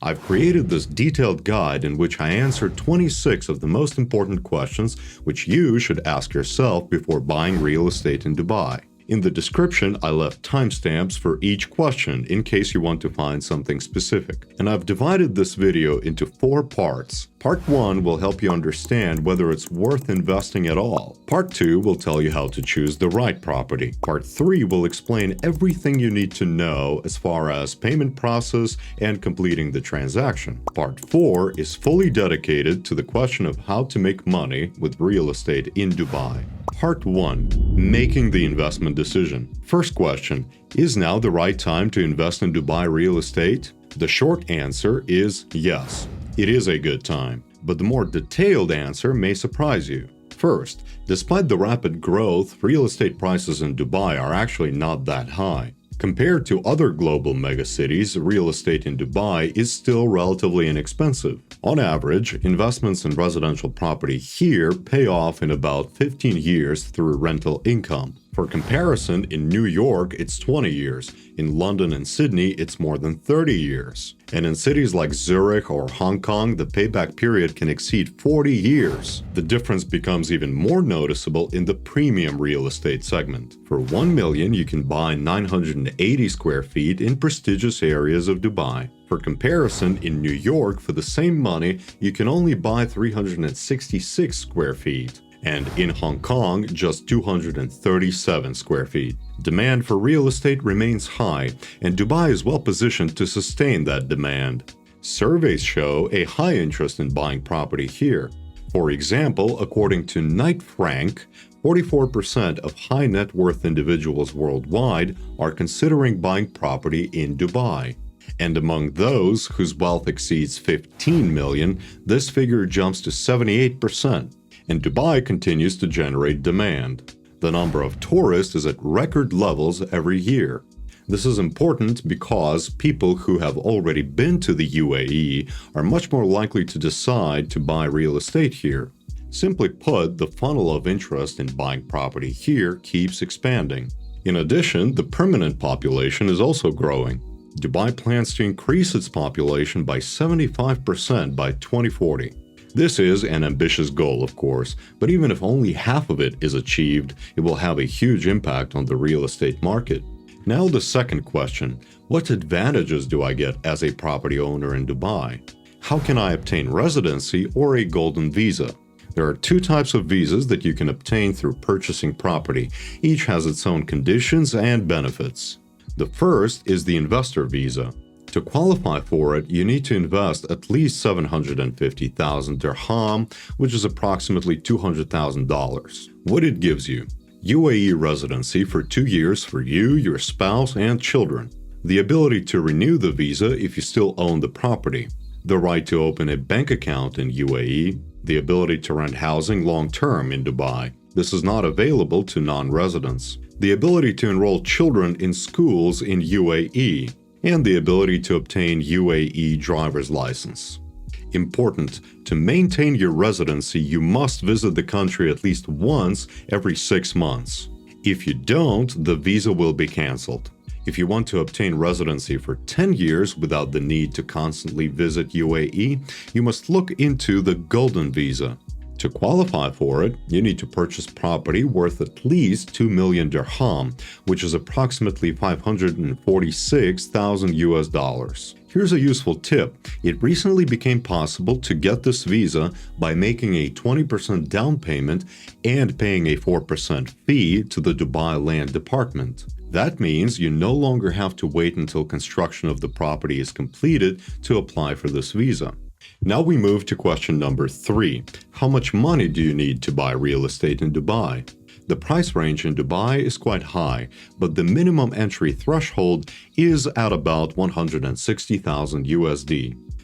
I've created this detailed guide in which I answer 26 of the most important questions which you should ask yourself before buying real estate in Dubai. In the description, I left timestamps for each question in case you want to find something specific. And I've divided this video into 4 parts. Part 1 will help you understand whether it's worth investing at all. Part 2 will tell you how to choose the right property. Part 3 will explain everything you need to know as far as payment process and completing the transaction. Part 4 is fully dedicated to the question of how to make money with real estate in Dubai. Part 1. Making the investment decision. First question, is now the right time to invest in Dubai real estate? The short answer is yes. It is a good time, but the more detailed answer may surprise you. First, despite the rapid growth, real estate prices in Dubai are actually not that high. Compared to other global megacities, real estate in Dubai is still relatively inexpensive. On average, investments in residential property here pay off in about 15 years through rental income. For comparison, in New York, it's 20 years. In London and Sydney, it's more than 30 years. And in cities like Zurich or Hong Kong, the payback period can exceed 40 years. The difference becomes even more noticeable in the premium real estate segment. For $1 million, you can buy 980 square feet in prestigious areas of Dubai. For comparison, in New York, for the same money, you can only buy 366 square feet. And in Hong Kong, just 237 square feet. Demand for real estate remains high, and Dubai is well positioned to sustain that demand. Surveys show a high interest in buying property here. For example, according to Knight Frank, 44% of high net worth individuals worldwide are considering buying property in Dubai. And among those whose wealth exceeds 15 million, this figure jumps to 78%. And Dubai continues to generate demand. The number of tourists is at record levels every year. This is important because people who have already been to the UAE are much more likely to decide to buy real estate here. Simply put, the funnel of interest in buying property here keeps expanding. In addition, the permanent population is also growing. Dubai plans to increase its population by 75% by 2040. This is an ambitious goal, of course, but even if only half of it is achieved, it will have a huge impact on the real estate market. Now the second question, what advantages do I get as a property owner in Dubai? How can I obtain residency or a golden visa? There are 2 types of visas that you can obtain through purchasing property. Each has its own conditions and benefits. The first is the investor visa. To qualify for it, you need to invest at least 750,000 dirham, which is approximately $200,000. What it gives you: UAE residency for 2 years for you, your spouse, and children. The ability to renew the visa if you still own the property. The right to open a bank account in UAE. The ability to rent housing long-term in Dubai. This is not available to non-residents. The ability to enroll children in schools in UAE. And the ability to obtain UAE driver's license. Important, to maintain your residency, you must visit the country at least once every 6 months. If you don't, the visa will be cancelled. If you want to obtain residency for 10 years without the need to constantly visit UAE, you must look into the golden visa. To qualify for it, you need to purchase property worth at least 2 million dirham, which is approximately 546,000 US dollars. Here's a useful tip. It recently became possible to get this visa by making a 20% down payment and paying a 4% fee to the Dubai Land Department. That means you no longer have to wait until construction of the property is completed to apply for this visa. Now we move to question number 3. How much money do you need to buy real estate in Dubai? The price range in Dubai is quite high, but the minimum entry threshold is at about 160,000 USD.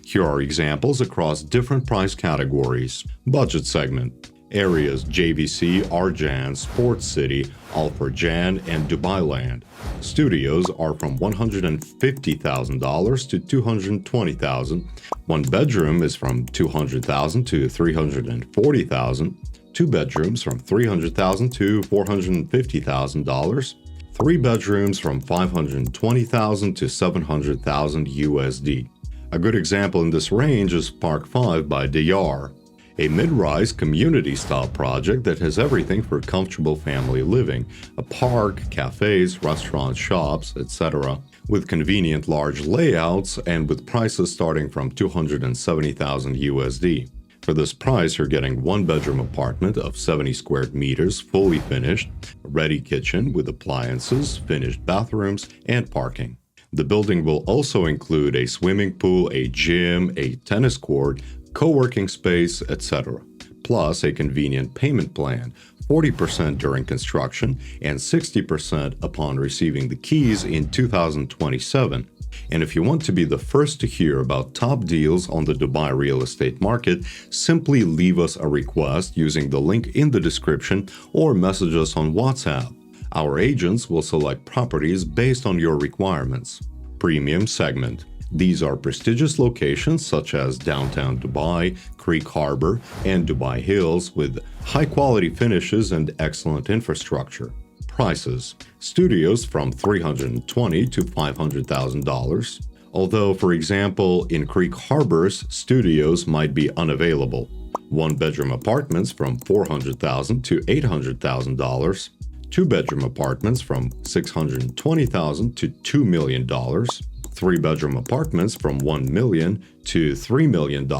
Here are examples across different price categories. Budget segment. Areas JVC, Arjan, Sports City, Al Farjan, and Dubai Land. Studios are from $150,000 to $220,000. One bedroom is from $200,000 to $340,000. 2 bedrooms from $300,000 to $450,000. 3 bedrooms from $520,000 to $700,000 USD. A good example in this range is Park 5 by Diyar, a mid-rise community-style project that has everything for comfortable family living, a park, cafes, restaurants, shops, etc., with convenient large layouts and with prices starting from $270,000 USD. For this price, you're getting one-bedroom apartment of 70 square meters, fully finished, a ready kitchen with appliances, finished bathrooms, and parking. The building will also include a swimming pool, a gym, a tennis court, co-working space, etc., plus a convenient payment plan, 40% during construction and 60% upon receiving the keys in 2027. And if you want to be the first to hear about top deals on the Dubai real estate market, simply leave us a request using the link in the description or message us on WhatsApp. Our agents will select properties based on your requirements. Premium segment. These are prestigious locations such as downtown Dubai, Creek Harbor, and Dubai Hills with high-quality finishes and excellent infrastructure. Prices. Studios from $320,000 to $500,000. Although, for example, in Creek Harbors, studios might be unavailable. One-bedroom apartments from $400,000 to $800,000. Two-bedroom apartments from $620,000 to $2 million. Three-bedroom apartments from $1 million to $3 million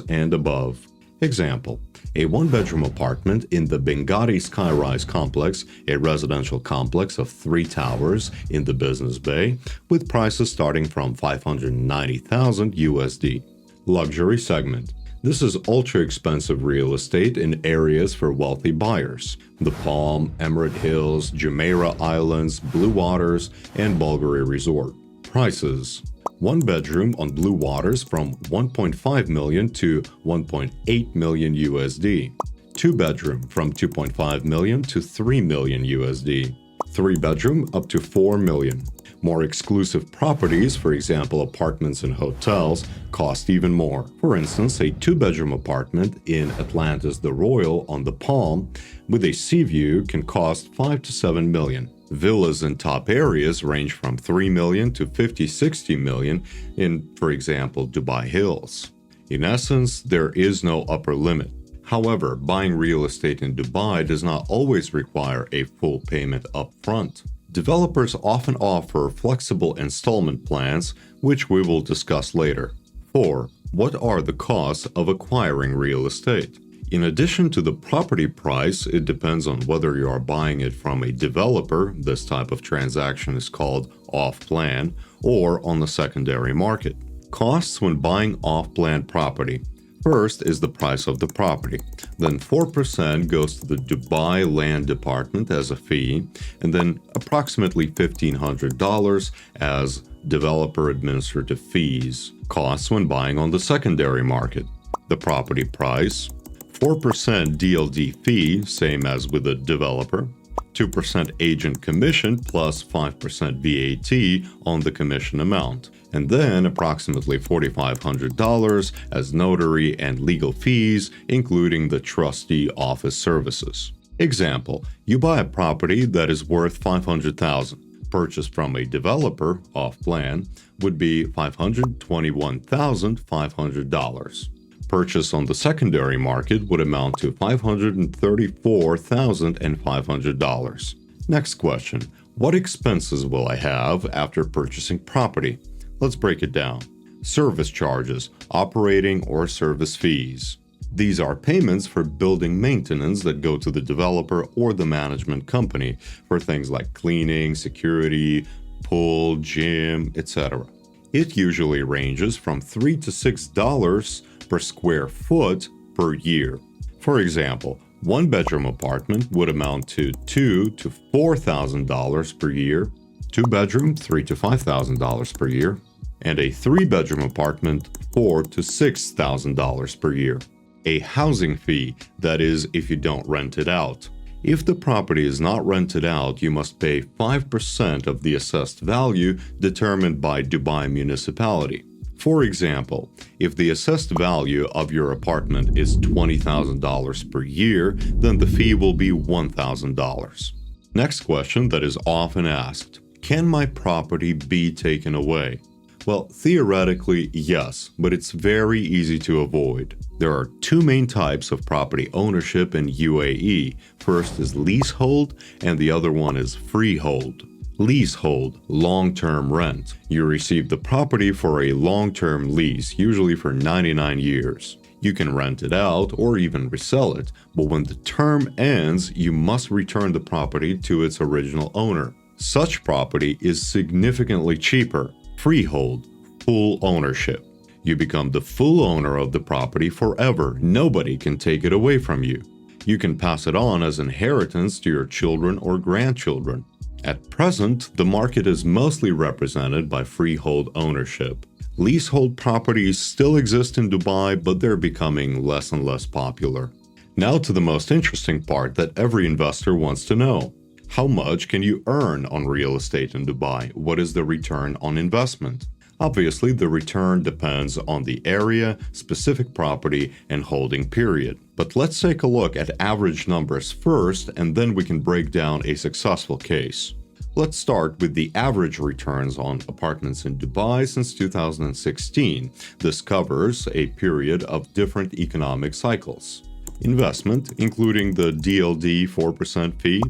and above. Example, a one-bedroom apartment in the Bengadi Skyrise complex, a residential complex of 3 towers in the Business Bay, with prices starting from $590,000 USD. Luxury segment. This is ultra-expensive real estate in areas for wealthy buyers. The Palm, Emirate Hills, Jumeirah Islands, Blue Waters, and Bulgari Resort. Prices. One bedroom on Blue Waters from $1.5 million to $1.8 million USD. Two bedroom from $2.5 million to $3 million USD. Three bedroom up to $4 million. More exclusive properties, for example apartments and hotels, cost even more. For instance, a two-bedroom apartment in Atlantis The Royal on the Palm with a sea view can cost $5 to $7 million. Villas in top areas range from $3 million to $50-60 million in, for example, Dubai Hills. In essence, there is no upper limit. However, buying real estate in Dubai does not always require a full payment up front. Developers often offer flexible installment plans, which we will discuss later. 4. What are the costs of acquiring real estate? In addition to the property price, it depends on whether you are buying it from a developer, this type of transaction is called off-plan, or on the secondary market. Costs when buying off-plan property. First is the price of the property. Then 4% goes to the Dubai Land Department as a fee, and then approximately $1,500 as developer administrative fees. Costs when buying on the secondary market. The property price. 4% DLD fee, same as with a developer. 2% agent commission plus 5% VAT on the commission amount. And then approximately $4,500 as notary and legal fees, including the trustee office services. Example, you buy a property that is worth $500,000. Purchase from a developer, off-plan, would be $521,500. Purchase on the secondary market would amount to $534,500. Next question, what expenses will I have after purchasing property? Let's break it down. Service charges, operating or service fees. These are payments for building maintenance that go to the developer or the management company for things like cleaning, security, pool, gym, etc. It usually ranges from $3 to $6 per square foot per year. For example, one-bedroom apartment would amount to $2,000 to $4,000 per year, two-bedroom $3,000 to $5,000 per year, and a three-bedroom apartment $4,000 to $6,000 per year. A housing fee, that is, if you don't rent it out. If the property is not rented out, you must pay 5% of the assessed value determined by Dubai municipality. For example, if the assessed value of your apartment is $20,000 per year, then the fee will be $1,000. Next question that is often asked, can my property be taken away? Well, theoretically, yes, but it's very easy to avoid. There are two main types of property ownership in UAE. First is leasehold, and the other one is freehold. Leasehold, long-term rent. You receive the property for a long-term lease, usually for 99 years. You can rent it out or even resell it, but when the term ends, you must return the property to its original owner. Such property is significantly cheaper. Freehold, full ownership. You become the full owner of the property forever. Nobody can take it away from you. You can pass it on as inheritance to your children or grandchildren. At present, the market is mostly represented by freehold ownership. Leasehold properties still exist in Dubai, but they're becoming less and less popular. Now to the most interesting part that every investor wants to know. How much can you earn on real estate in Dubai? What is the return on investment? Obviously, the return depends on the area, specific property, and holding period. But let's take a look at average numbers first, and then we can break down a successful case. Let's start with the average returns on apartments in Dubai since 2016. This covers a period of different economic cycles. Investment, including the DLD 4% fee,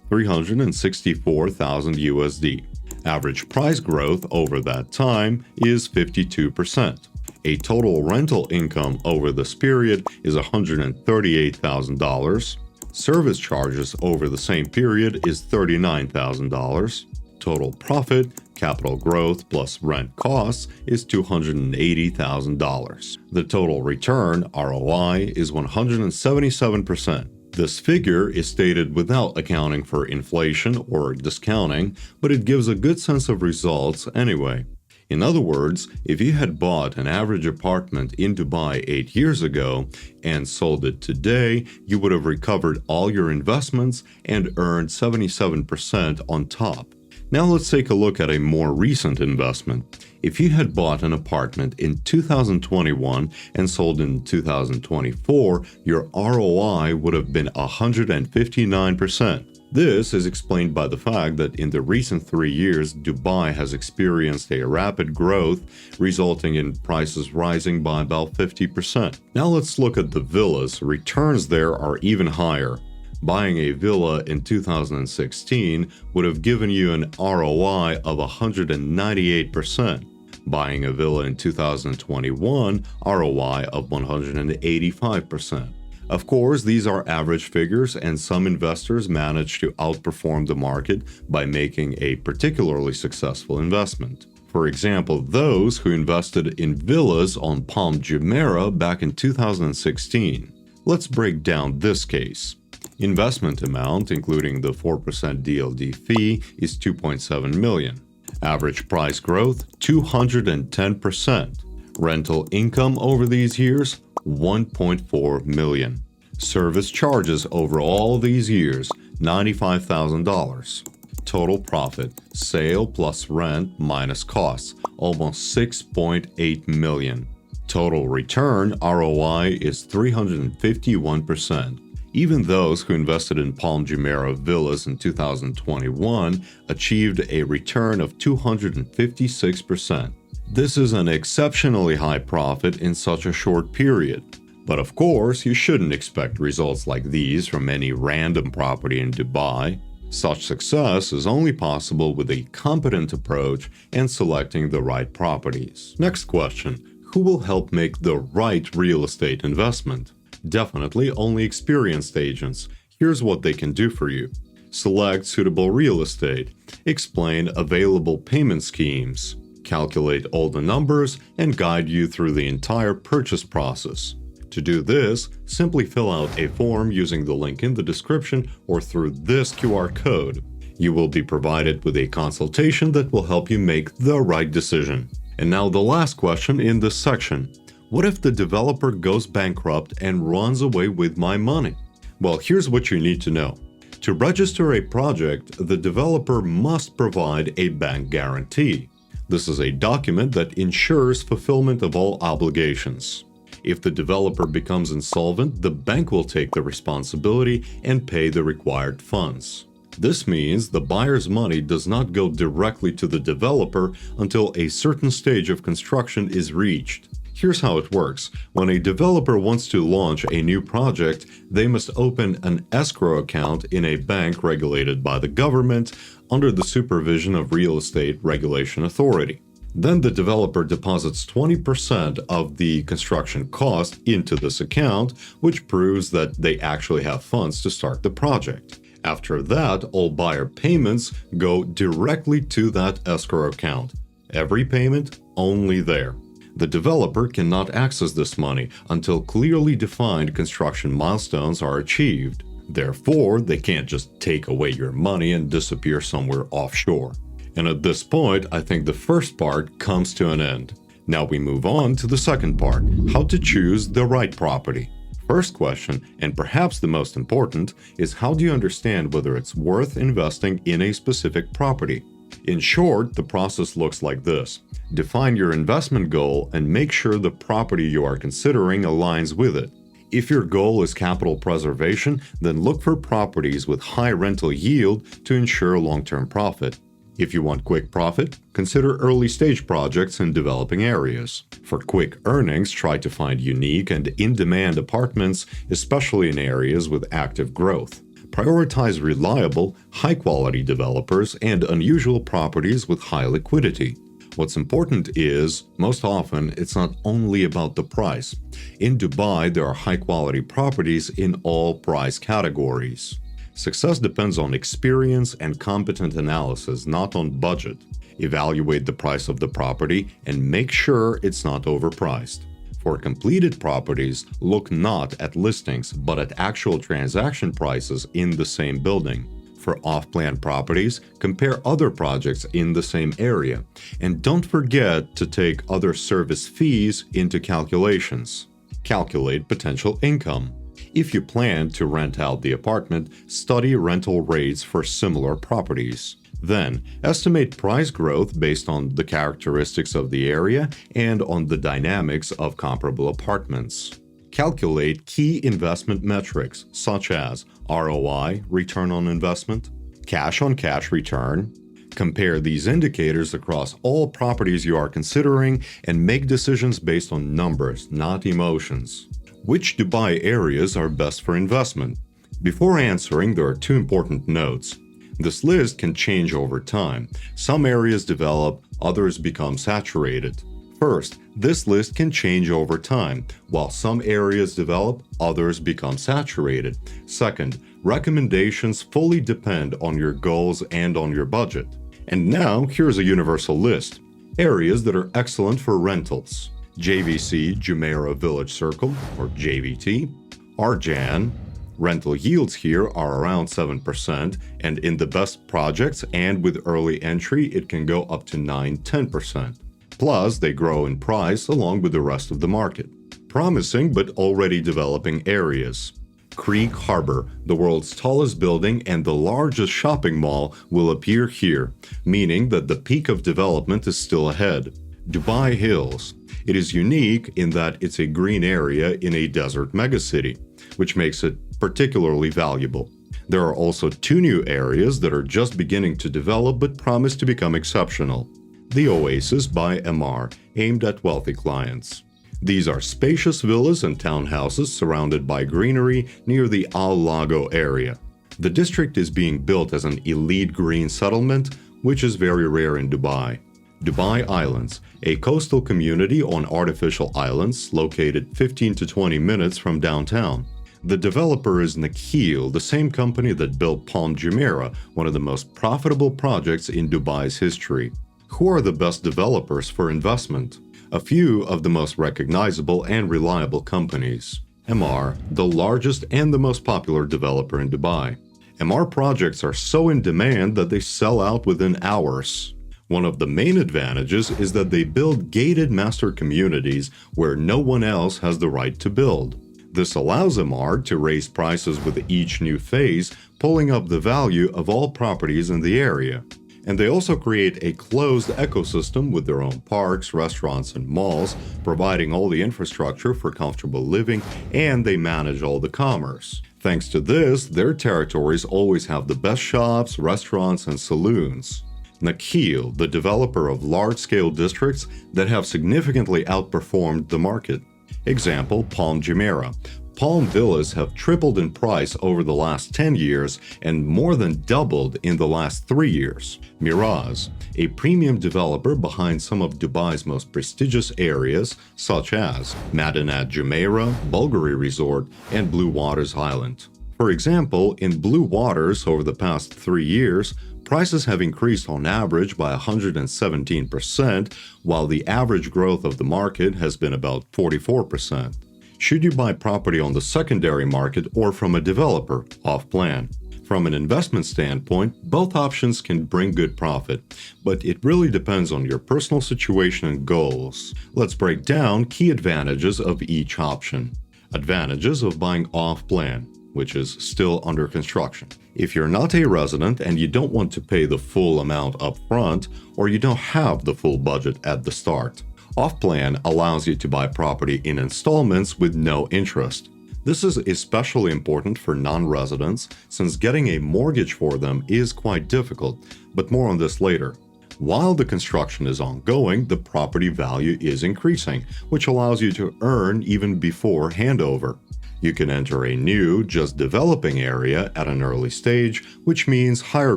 364,000 USD. Average price growth over that time is 52%. A total rental income over this period is $138,000. Service charges over the same period is $39,000. Total profit, capital growth plus rent costs is $280,000. The total return, ROI, is 177%. This figure is stated without accounting for inflation or discounting, but it gives a good sense of results anyway. In other words, if you had bought an average apartment in Dubai 8 years ago and sold it today, you would have recovered all your investments and earned 77% on top. Now let's take a look at a more recent investment. If you had bought an apartment in 2021 and sold in 2024, your ROI would have been 159%. This is explained by the fact that in the recent 3 years, Dubai has experienced a rapid growth, resulting in prices rising by about 50%. Now let's look at the villas. Returns there are even higher. Buying a villa in 2016 would have given you an ROI of 198%. Buying a villa in 2021, ROI of 185%. Of course, these are average figures, and some investors manage to outperform the market by making a particularly successful investment. For example, those who invested in villas on Palm Jumeirah back in 2016. Let's break down this case. Investment amount, including the 4% DLD fee, is $2.7 million. Average price growth, 210%. Rental income over these years, $1.4 million. Service charges over all these years, $95,000. Total profit, sale plus rent minus costs, almost $6.8 million. Total return, ROI, is 351%. Even those who invested in Palm Jumeirah villas in 2021 achieved a return of 256%. This is an exceptionally high profit in such a short period. But of course, you shouldn't expect results like these from any random property in Dubai. Such success is only possible with a competent approach and selecting the right properties. Next question: who will help make the right real estate investment? Definitely only experienced agents. Here's what they can do for you. Select suitable real estate. Explain available payment schemes. Calculate all the numbers and guide you through the entire purchase process. To do this, simply fill out a form using the link in the description or through this QR code. You will be provided with a consultation that will help you make the right decision. And now the last question in this section. What if the developer goes bankrupt and runs away with my money? Well, here's what you need to know. To register a project, the developer must provide a bank guarantee. This is a document that ensures fulfillment of all obligations. If the developer becomes insolvent, the bank will take the responsibility and pay the required funds. This means the buyer's money does not go directly to the developer until a certain stage of construction is reached. Here's how it works. When a developer wants to launch a new project, they must open an escrow account in a bank regulated by the government under the supervision of Real Estate Regulation Authority. Then the developer deposits 20% of the construction cost into this account, which proves that they actually have funds to start the project. After that, all buyer payments go directly to that escrow account. Every payment only there. The developer cannot access this money until clearly defined construction milestones are achieved. Therefore, they can't just take away your money and disappear somewhere offshore. And at this point, I think the first part comes to an end. Now we move on to the second part, how to choose the right property. First question, and perhaps the most important, is how do you understand whether it's worth investing in a specific property? In short, the process looks like this. Define your investment goal and make sure the property you are considering aligns with it. If your goal is capital preservation, then look for properties with high rental yield to ensure long-term profit. If you want quick profit, consider early-stage projects in developing areas. For quick earnings, try to find unique and in-demand apartments, especially in areas with active growth. Prioritize reliable, high-quality developers and unusual properties with high liquidity. What's important is, most often, it's not only about the price. In Dubai, there are high-quality properties in all price categories. Success depends on experience and competent analysis, not on budget. Evaluate the price of the property and make sure it's not overpriced. For completed properties, look not at listings, but at actual transaction prices in the same building. For off-plan properties, compare other projects in the same area. And don't forget to take other service fees into calculations. Calculate potential income. If you plan to rent out the apartment, study rental rates for similar properties. Then, estimate price growth based on the characteristics of the area and on the dynamics of comparable apartments. Calculate key investment metrics such as ROI, return on investment, cash-on-cash return. Compare these indicators across all properties you are considering and make decisions based on numbers, not emotions. Which Dubai areas are best for investment? Before answering, there are two important notes. This list can change over time. Some areas develop, others become saturated. First, this list can change over time. While some areas develop, others become saturated. Second, recommendations fully depend on your goals and on your budget. And now, here's a universal list. Areas that are excellent for rentals. JVC, Jumeirah Village Circle, or JVT. Arjan. Rental yields here are around 7%, and in the best projects and with early entry, it can go up to 9-10%. Plus, they grow in price along with the rest of the market. Promising but already developing areas. Creek Harbor, the world's tallest building and the largest shopping mall, will appear here, meaning that the peak of development is still ahead. Dubai Hills. It is unique in that it's a green area in a desert megacity, which makes it particularly valuable. There are also two new areas that are just beginning to develop but promise to become exceptional. The Oasis by MR, aimed at wealthy clients. These are spacious villas and townhouses surrounded by greenery near the Al Lago area. The district is being built as an elite green settlement, which is very rare in Dubai. Dubai Islands, a coastal community on artificial islands located 15 to 20 minutes from downtown. The developer is Nakheel, the same company that built Palm Jumeirah, one of the most profitable projects in Dubai's history. Who are the best developers for investment? A few of the most recognizable and reliable companies. MR, the largest and the most popular developer in Dubai. MR projects are so in demand that they sell out within hours. One of the main advantages is that they build gated master communities where no one else has the right to build. This allows MR to raise prices with each new phase, pulling up the value of all properties in the area. And they also create a closed ecosystem with their own parks, restaurants, and malls, providing all the infrastructure for comfortable living, and they manage all the commerce. Thanks to this, their territories always have the best shops, restaurants, and saloons. Nakheel, the developer of large-scale districts that have significantly outperformed the market. Example, Palm Jumeirah. Palm villas have tripled in price over the last 10 years and more than doubled in the last 3 years. Miraz, a premium developer behind some of Dubai's most prestigious areas, such as Madinat Jumeirah, Bulgari Resort, and Blue Waters Island. For example, in Blue Waters over the past 3 years, prices have increased on average by 117%, while the average growth of the market has been about 44%. Should you buy property on the secondary market or from a developer, off-plan? From an investment standpoint, both options can bring good profit, but it really depends on your personal situation and goals. Let's break down key advantages of each option. Advantages of buying off-plan, which is still under construction. If you're not a resident and you don't want to pay the full amount up front, or you don't have the full budget at the start, off-plan allows you to buy property in installments with no interest. This is especially important for non-residents since getting a mortgage for them is quite difficult, but more on this later. While the construction is ongoing, the property value is increasing, which allows you to earn even before handover. You can enter a new, just developing area at an early stage, which means higher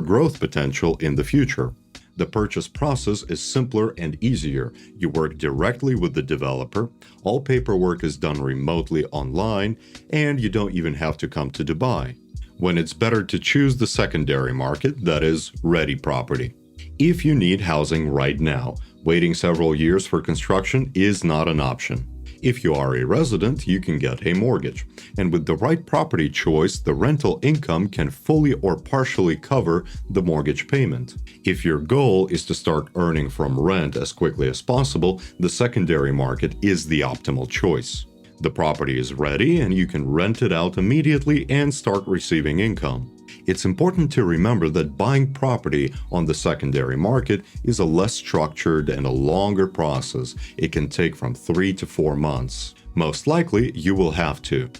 growth potential in the future. The purchase process is simpler and easier. You work directly with the developer, all paperwork is done remotely online, and you don't even have to come to Dubai. When it's better to choose the secondary market, that is, ready property. If you need housing right now, waiting several years for construction is not an option. If you are a resident, you can get a mortgage, and with the right property choice, the rental income can fully or partially cover the mortgage payment. If your goal is to start earning from rent as quickly as possible, the secondary market is the optimal choice. The property is ready and you can rent it out immediately and start receiving income. It's important to remember that buying property on the secondary market is a less structured and a longer process. It can take from 3 to 4 months. Most likely, you will have to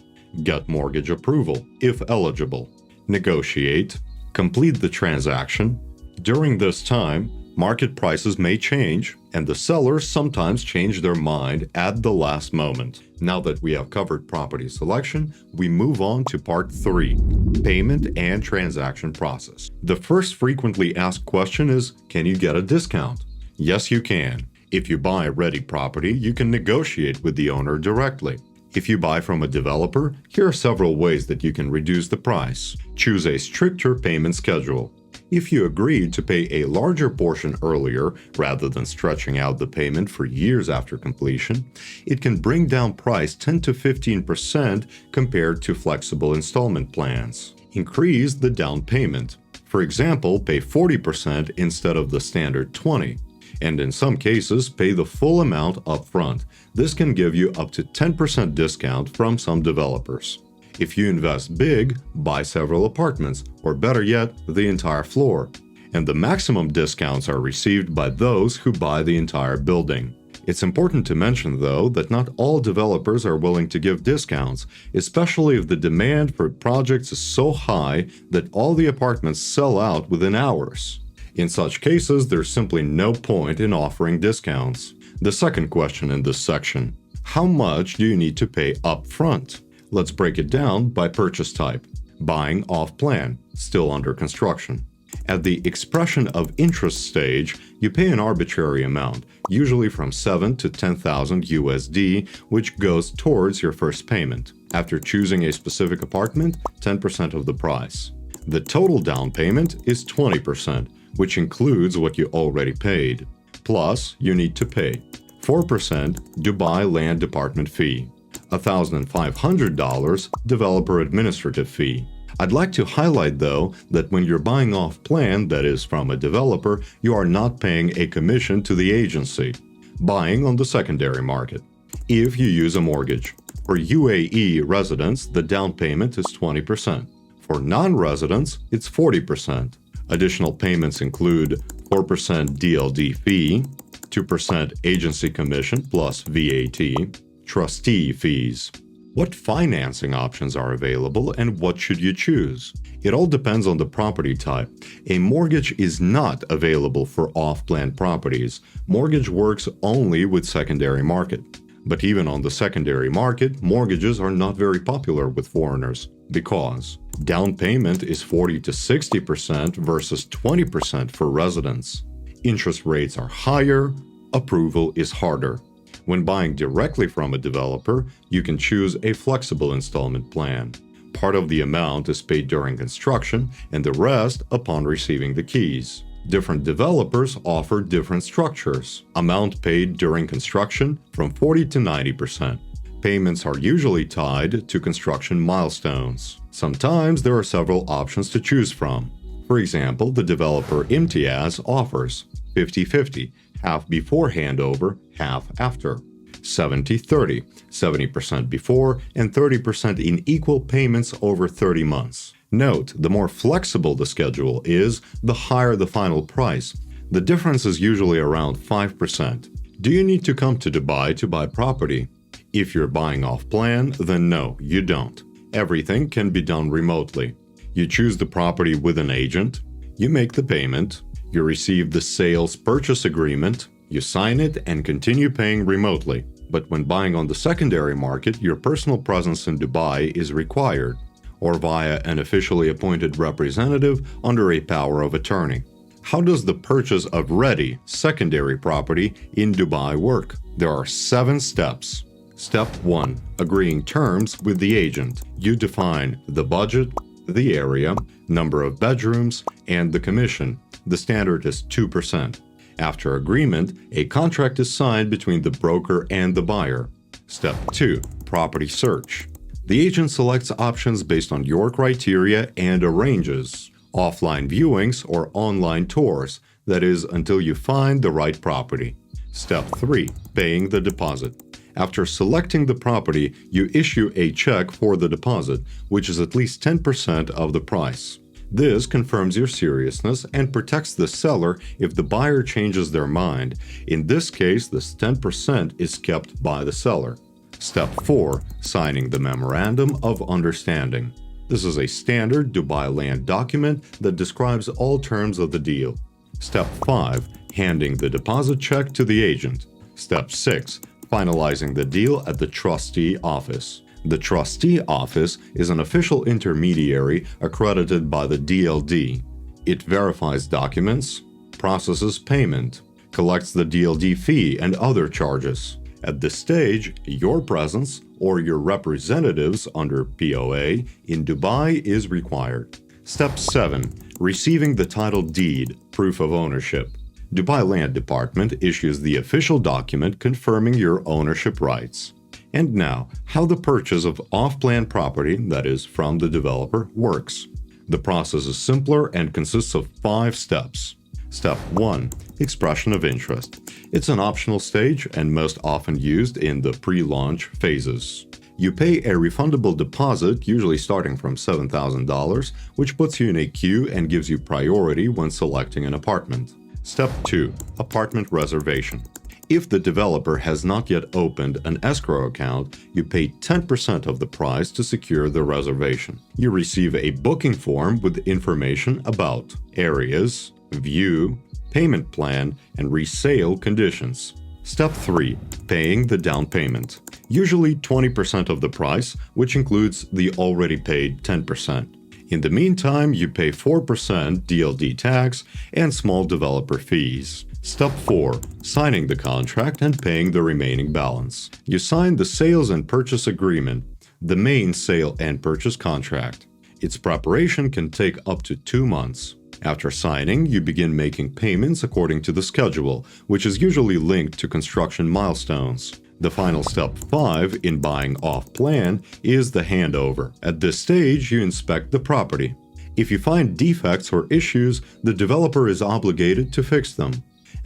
get mortgage approval, if eligible, negotiate, complete the transaction. During this time, market prices may change, and the sellers sometimes change their mind at the last moment. Now that we have covered property selection, we move on to part 3, payment and transaction process. The first frequently asked question is, can you get a discount? Yes, you can. If you buy ready property, you can negotiate with the owner directly. If you buy from a developer, here are several ways that you can reduce the price. Choose a stricter payment schedule. If you agreed to pay a larger portion earlier, rather than stretching out the payment for years after completion, it can bring down price 10 to 15% compared to flexible installment plans. Increase the down payment. For example, pay 40% instead of the standard 20%. And in some cases, pay the full amount upfront. This can give you up to 10% discount from some developers. If you invest big, buy several apartments, or better yet, the entire floor. And the maximum discounts are received by those who buy the entire building. It's important to mention, though, that not all developers are willing to give discounts, especially if the demand for projects is so high that all the apartments sell out within hours. In such cases, there's simply no point in offering discounts. The second question in this section: how much do you need to pay up front? Let's break it down by purchase type. Buying off-plan, still under construction. At the expression of interest stage, you pay an arbitrary amount, usually from 7 to 10,000 USD, which goes towards your first payment. After choosing a specific apartment, 10% of the price. The total down payment is 20%, which includes what you already paid. Plus, you need to pay 4% Dubai Land Department fee, $1,500 developer administrative fee. I'd like to highlight, though, that when you're buying off-plan, that is from a developer, you are not paying a commission to the agency. Buying on the secondary market. If you use a mortgage. For UAE residents, the down payment is 20%. For non-residents, it's 40%. Additional payments include 4% DLD fee, 2% agency commission plus VAT, trustee fees. What financing options are available and what should you choose? It all depends on the property type. A mortgage is not available for off-plan properties. Mortgage works only with secondary market. But even on the secondary market, mortgages are not very popular with foreigners because down payment is 40 to 60% versus 20% for residents. Interest rates are higher, approval is harder. When buying directly from a developer, you can choose a flexible installment plan. Part of the amount is paid during construction and the rest upon receiving the keys. Different developers offer different structures. Amount paid during construction from 40 to 90%. Payments are usually tied to construction milestones. Sometimes there are several options to choose from. For example, the developer Imtiaz offers 50-50, half before handover, half after. 70-30, 70% before and 30% in equal payments over 30 months. Note, the more flexible the schedule is, the higher the final price. The difference is usually around 5%. Do you need to come to Dubai to buy property? If you're buying off-plan, then no, you don't. Everything can be done remotely. You choose the property with an agent, you make the payment, you receive the sales purchase agreement, you sign it and continue paying remotely. But when buying on the secondary market, your personal presence in Dubai is required, or via an officially appointed representative under a power of attorney. How does the purchase of ready secondary property in Dubai work? There are 7 steps. Step 1. Agreeing terms with the agent. You define the budget, the area, number of bedrooms, and the commission. The standard is 2%. After agreement, a contract is signed between the broker and the buyer. Step 2. Property search. The agent selects options based on your criteria and arranges offline viewings or online tours, that is, until you find the right property. Step 3. Paying the deposit. After selecting the property, you issue a check for the deposit, which is at least 10% of the price. This confirms your seriousness and protects the seller if the buyer changes their mind. In this case, this 10% is kept by the seller. Step 4. Signing the Memorandum of Understanding. This is a standard Dubai land document that describes all terms of the deal. Step 5. Handing the deposit check to the agent. Step 6. Finalizing the deal at the trustee office. The trustee office is an official intermediary accredited by the DLD. It verifies documents, processes payment, collects the DLD fee and other charges. At this stage, your presence or your representatives under POA in Dubai is required. Step 7. Receiving the title deed, proof of ownership. Dubai Land Department issues the official document confirming your ownership rights. And now, how the purchase of off-plan property, that is, from the developer, works. The process is simpler and consists of 5 steps. Step 1. Expression of interest. It's an optional stage and most often used in the pre-launch phases. You pay a refundable deposit, usually starting from $7,000, which puts you in a queue and gives you priority when selecting an apartment. Step 2. Apartment reservation. If the developer has not yet opened an escrow account, you pay 10% of the price to secure the reservation. You receive a booking form with information about areas, view, payment plan, and resale conditions. Step 3. Paying the down payment. Usually 20% of the price, which includes the already paid 10%. In the meantime, you pay 4% DLD tax and small developer fees. Step 4. Signing the contract and paying the remaining balance. You sign the sales and purchase agreement, the main sale and purchase contract. Its preparation can take up to 2 months. After signing, you begin making payments according to the schedule, which is usually linked to construction milestones. The final step 5 in buying off-plan is the handover. At this stage, you inspect the property. If you find defects or issues, the developer is obligated to fix them.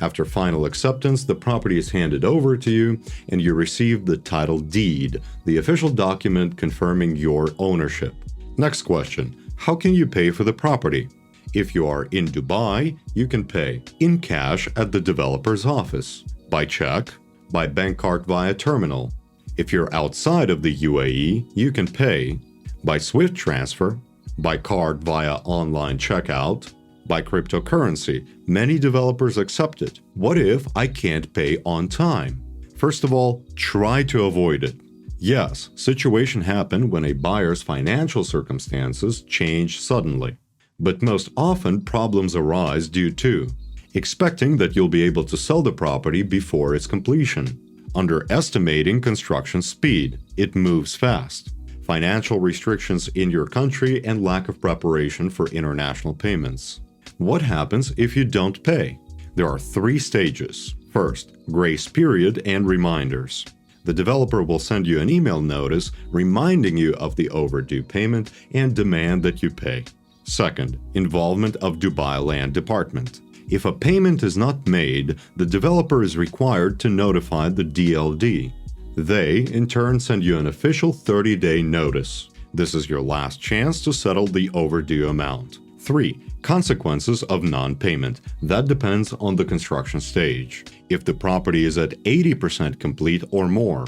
After final acceptance, the property is handed over to you and you receive the title deed, the official document confirming your ownership. Next question: how can you pay for the property? If you are in Dubai, you can pay in cash at the developer's office, by check, by bank card via terminal. If you're outside of the UAE, you can pay by SWIFT transfer, by card via online checkout, by cryptocurrency. Many developers accept it. What if I can't pay on time? First of all, try to avoid it. Yes, situations happen when a buyer's financial circumstances change suddenly. But most often, problems arise due to expecting that you'll be able to sell the property before its completion, underestimating construction speed, it moves fast, financial restrictions in your country, and lack of preparation for international payments. What happens if you don't pay? There are 3 stages. First, grace period and reminders. The developer will send you an email notice reminding you of the overdue payment and demand that you pay. Second, involvement of Dubai Land Department. If a payment is not made, the developer is required to notify the DLD. They, in turn, send you an official 30-day notice. This is your last chance to settle the overdue amount. 3. Consequences of non-payment. That depends on the construction stage. If the property is at 80% complete or more,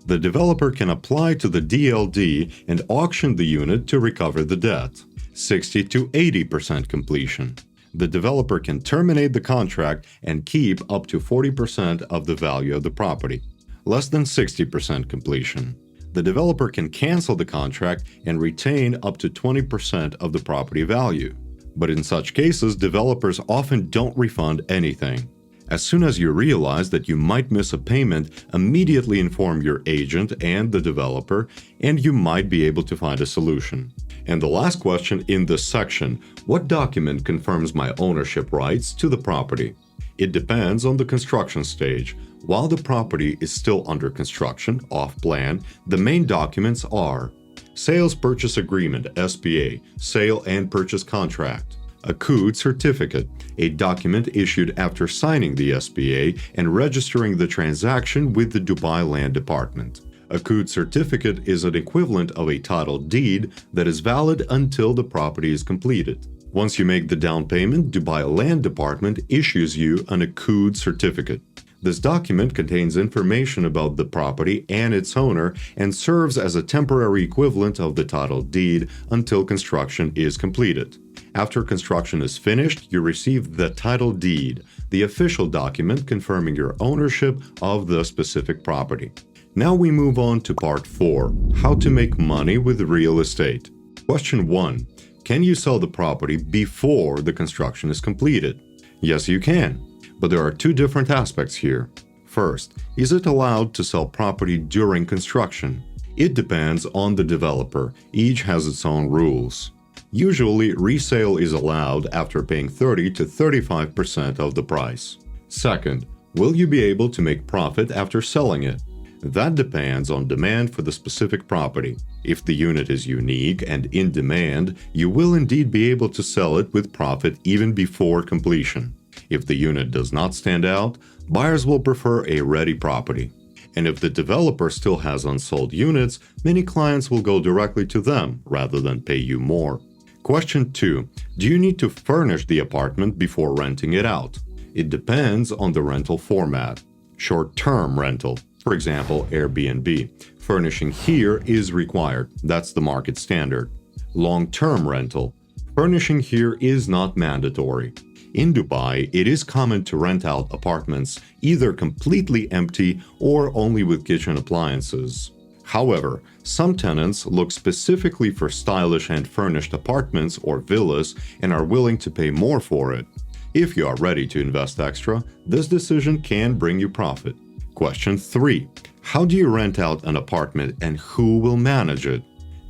the developer can apply to the DLD and auction the unit to recover the debt. 60 to 80% completion. The developer can terminate the contract and keep up to 40% of the value of the property. Less than 60% completion. The developer can cancel the contract and retain up to 20% of the property value. But in such cases, developers often don't refund anything. As soon as you realize that you might miss a payment, immediately inform your agent and the developer, and you might be able to find a solution. And the last question in this section, what document confirms my ownership rights to the property? It depends on the construction stage. While the property is still under construction, off-plan, the main documents are Sales Purchase Agreement, SPA, Sale and Purchase Contract, Accrued Certificate, a document issued after signing the SPA and registering the transaction with the Dubai Land Department. Accrued certificate is an equivalent of a title deed that is valid until the property is completed. Once you make the down payment, Dubai Land Department issues you an accrued certificate. This document contains information about the property and its owner and serves as a temporary equivalent of the title deed until construction is completed. After construction is finished, you receive the title deed, the official document confirming your ownership of the specific property. Now we move on to part 4, how to make money with real estate. Question 1. Can you sell the property before the construction is completed? Yes, you can, but there are 2 different aspects here. First, is it allowed to sell property during construction? It depends on the developer. Each has its own rules. Usually, resale is allowed after paying 30 to 35% of the price. Second, will you be able to make profit after selling it? That depends on demand for the specific property. If the unit is unique and in demand, you will indeed be able to sell it with profit even before completion. If the unit does not stand out, buyers will prefer a ready property. And if the developer still has unsold units, many clients will go directly to them rather than pay you more. Question 2. Do you need to furnish the apartment before renting it out? It depends on the rental format. Short-term rental, for example, Airbnb. Furnishing here is required. That's the market standard. Long-term rental. Furnishing here is not mandatory. In Dubai, it is common to rent out apartments either completely empty or only with kitchen appliances. However, some tenants look specifically for stylish and furnished apartments or villas and are willing to pay more for it. If you are ready to invest extra, this decision can bring you profit. Question 3. How do you rent out an apartment and who will manage it?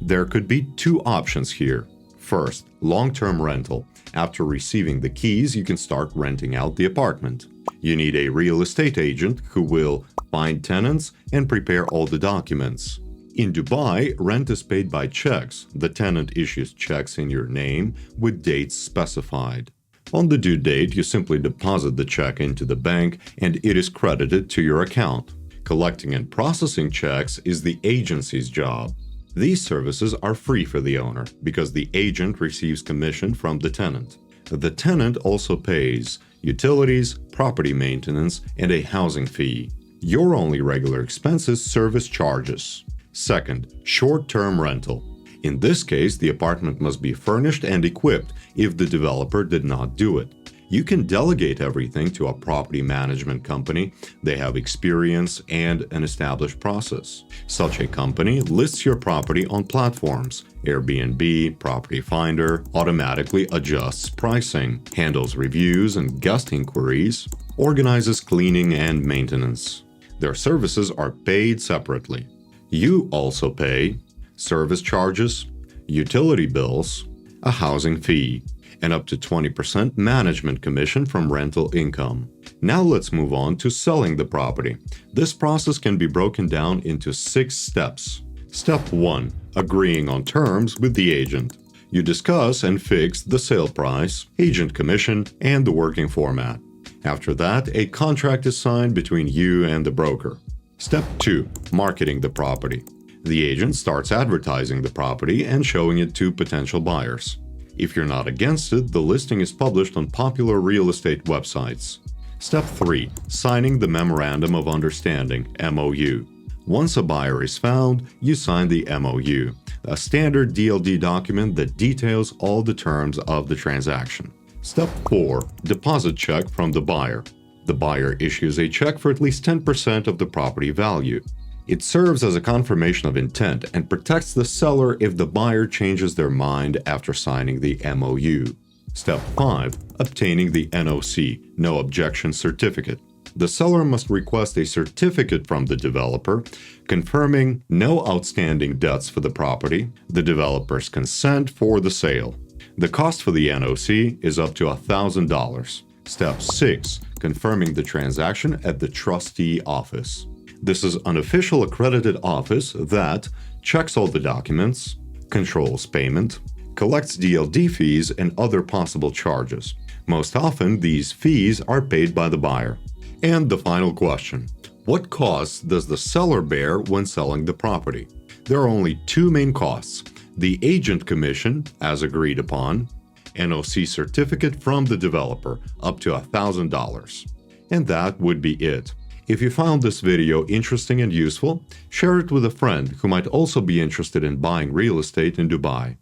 There could be 2 options here. First, long-term rental. After receiving the keys, you can start renting out the apartment. You need a real estate agent who will find tenants and prepare all the documents. In Dubai, rent is paid by checks. The tenant issues checks in your name with dates specified. On the due date, you simply deposit the check into the bank and it is credited to your account. Collecting and processing checks is the agency's job. These services are free for the owner because the agent receives commission from the tenant. The tenant also pays utilities, property maintenance, and a housing fee. Your only regular expense is service charges. Second, short-term rental. In this case, the apartment must be furnished and equipped if the developer did not do it. You can delegate everything to a property management company. They have experience and an established process. Such a company lists your property on platforms. Airbnb, Property Finder automatically adjusts pricing, handles reviews and guest inquiries, organizes cleaning and maintenance. Their services are paid separately. You also pay service charges, utility bills, a housing fee, and up to 20% management commission from rental income. Now let's move on to selling the property. This process can be broken down into 6 steps. Step 1. Agreeing on terms with the agent. You discuss and fix the sale price, agent commission, and the working format. After that, a contract is signed between you and the broker. Step 2. Marketing the property. The agent starts advertising the property and showing it to potential buyers. If you're not against it, the listing is published on popular real estate websites. Step 3. Signing the Memorandum of Understanding, MOU. Once a buyer is found, you sign the MOU, a standard DLD document that details all the terms of the transaction. Step 4. Deposit check from the buyer. The buyer issues a check for at least 10% of the property value. It serves as a confirmation of intent and protects the seller if the buyer changes their mind after signing the MOU. Step 5. Obtaining the NOC, No Objection Certificate. The seller must request a certificate from the developer confirming no outstanding debts for the property, the developer's consent for the sale. The cost for the NOC is up to $1,000. Step 6. Confirming the transaction at the trustee office. This is an official accredited office that checks all the documents, controls payment, collects DLD fees and other possible charges. Most often, these fees are paid by the buyer. And the final question: what costs does the seller bear when selling the property? There are only 2 main costs: the agent commission, as agreed upon, NOC certificate from the developer, up to $1,000. And that would be it. If you found this video interesting and useful, share it with a friend who might also be interested in buying real estate in Dubai.